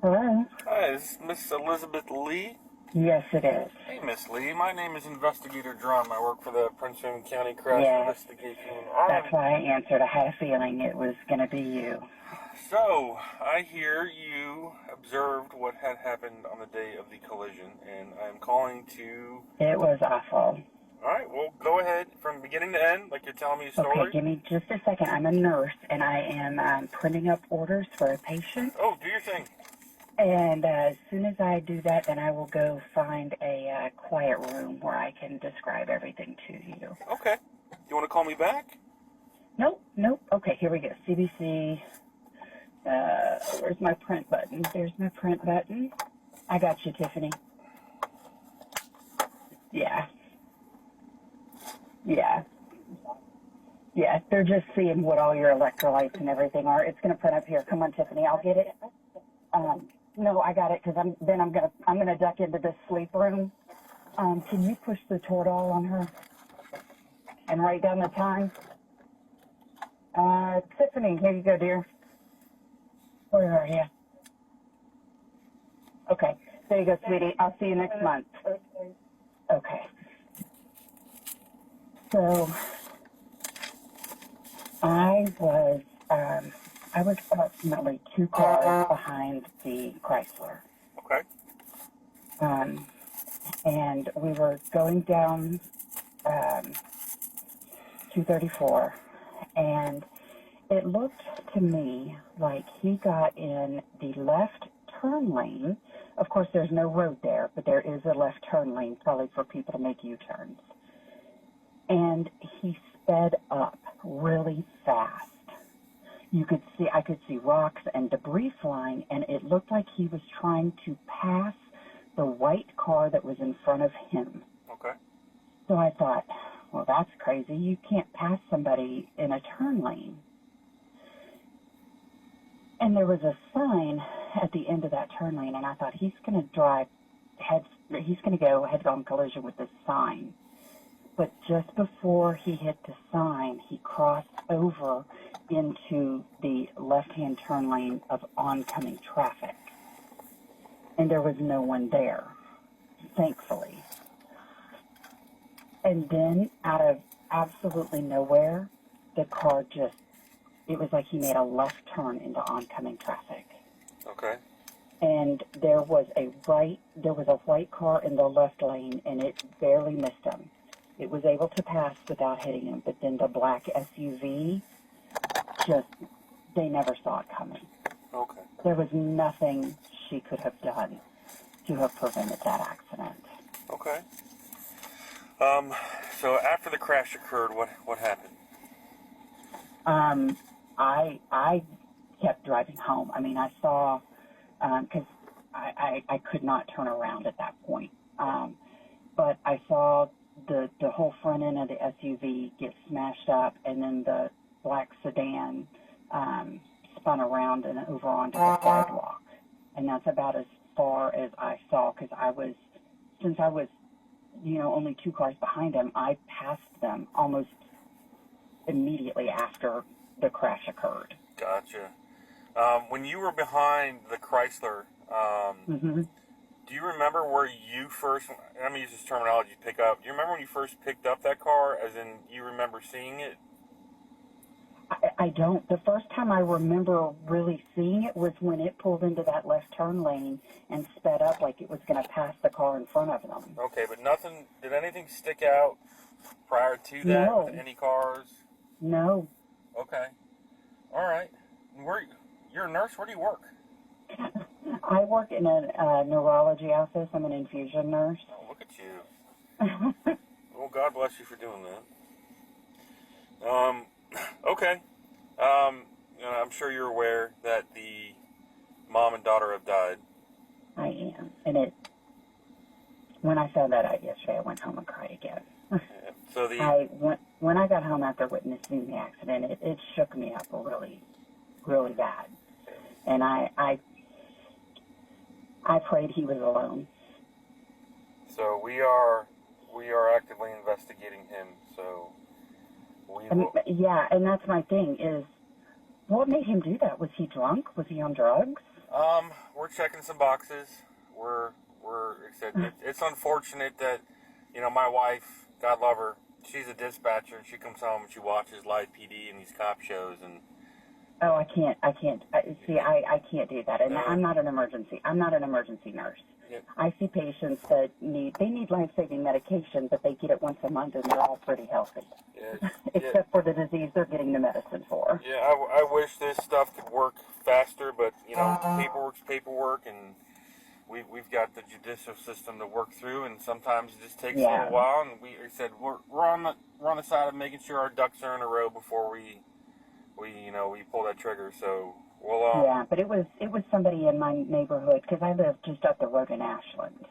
Hello? Hi, is this Miss Elizabeth Lee? Yes, it is. Hey, Miss Lee. My name is Investigator Drumm. I work for the Prince William County Crash Investigation. That's why I answered. I had a feeling it was going to be you. So, I hear you observed what had happened on the day of the collision, and I'm calling to... It was awful. Alright, well, go ahead from beginning to end, like you're telling me a story. Okay, give me just a second. I'm a nurse, and I am printing up orders for a patient. Oh, do your thing. And as soon as I do that, then I will go find a quiet room where I can describe everything to you. Okay. You want to call me back? Nope. Okay, here we go. CBC. Where's my print button? There's my print button. I got you, Tiffany. Yeah, they're just seeing what all your electrolytes and everything are. It's going to print up here. Come on, Tiffany, I'll get it. No, I got it because I'm gonna duck into this sleep room. Can you push the Toradol on her and write down the time? Tiffany, here you go, dear. Where are you? Okay, there you go, sweetie. I'll see you next month. Okay. So I was approximately 2 cars behind the Chrysler. Okay. And we were going down 234, and it looked to me like he got in the left turn lane. Of course, there's no road there, but there is a left turn lane, probably for people to make U-turns. And he sped up really fast. I could see rocks and debris flying, and it looked like he was trying to pass the white car that was in front of him. Okay. So I thought, well, that's crazy. You can't pass somebody in a turn lane. And there was a sign at the end of that turn lane, and I thought he's going to go head-on collision with this sign. But just before he hit the sign, he crossed over into the left-hand turn lane of oncoming traffic. And there was no one there, thankfully. And then, out of absolutely nowhere, the car it was like he made a left turn into oncoming traffic. Okay. And there was a white car in the left lane, and it barely missed him. It was able to pass without hitting him, but then the black SUV, they never saw it coming. Okay. There was nothing she could have done to have prevented that accident. Okay. So after the crash occurred, what happened? I kept driving home. I mean, I saw, because I could not turn around at that point. But I saw the whole front end of the SUV get smashed up, and then the black sedan spun around and over onto the sidewalk. And that's about as far as I saw, because since I was, only 2 cars behind him, I passed them almost immediately after the crash occurred. Gotcha. When you were behind the Chrysler, do you remember where you first, I'm going to use this terminology, pick up, do you remember when you first picked up that car, as in you remember seeing it? I don't. The first time I remember really seeing it was when it pulled into that left turn lane and sped up like it was going to pass the car in front of them. Okay, but did anything stick out prior to that? No. With any cars? No. Okay. All right. You're a nurse? Where do you work? I work in a neurology office. I'm an infusion nurse. Oh, look at you. Well, God bless you for doing that. Okay. I'm sure you're aware that the mom and daughter have died. I am. And when I found that out yesterday, I went home and cried again. Yeah. So when I got home after witnessing the accident, it shook me up really, really bad. And I prayed he was alone. So we are actively investigating him. So yeah, and that's my thing is, what made him do that? Was he drunk? Was he on drugs? We're checking some boxes. We're it's unfortunate that, my wife, God love her, she's a dispatcher and she comes home and she watches live PD and these cop shows and. Oh, I can't I can't do that. And I'm not an emergency nurse. Yeah. I see patients that need life-saving medication, but they get it once a month and they're all pretty healthy. Yeah. Except for the disease they're getting the medicine for. Yeah, I wish this stuff could work faster, but, paperwork's paperwork, and we've got the judicial system to work through, and sometimes it just takes a little while, and like I said, we're on the side of making sure our ducks are in a row before we pull that trigger, so we'll... Yeah, but it was somebody in my neighborhood, because I live just up the road in Ashland.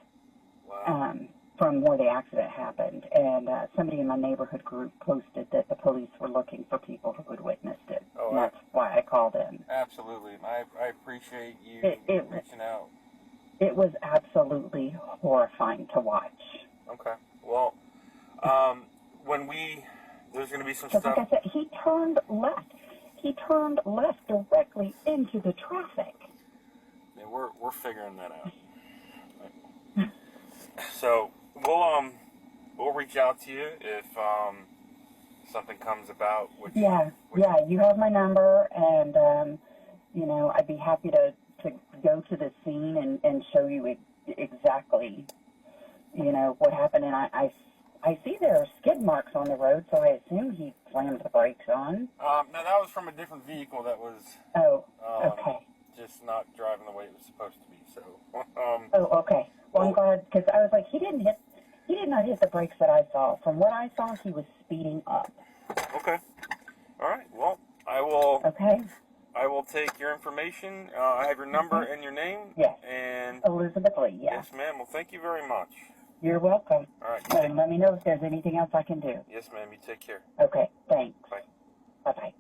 Wow. From where the accident happened, and somebody in my neighborhood group posted that the police were looking for people who had witnessed it. Oh, and that's why I called in. Absolutely. I appreciate you reaching out. It was absolutely horrifying to watch. Okay. Well, there's going to be some stuff. Like I said, he turned left. He turned left directly into the traffic. Yeah, we're figuring that out. So we'll reach out to you if something comes about. Yeah, you have my number, and I'd be happy to go to the scene and show you exactly what happened. And I see there are skid marks on the road, so I assume he slammed the brakes on. No, that was from a different vehicle that was. Oh, okay. Just not driving the way it was supposed to be. So. Oh, okay. Well, I'm glad, because I was like, he did not hit the brakes that I saw. From what I saw, he was speeding up. Okay. All right. Well, I will. Okay. I will take your information. I have your number and your name. Yes. And Elizabeth Lee. Yeah. Yes, ma'am. Well, thank you very much. You're welcome. All right. And let me know if there's anything else I can do. Yes, ma'am. You take care. Okay. Thanks. Bye. Bye-bye.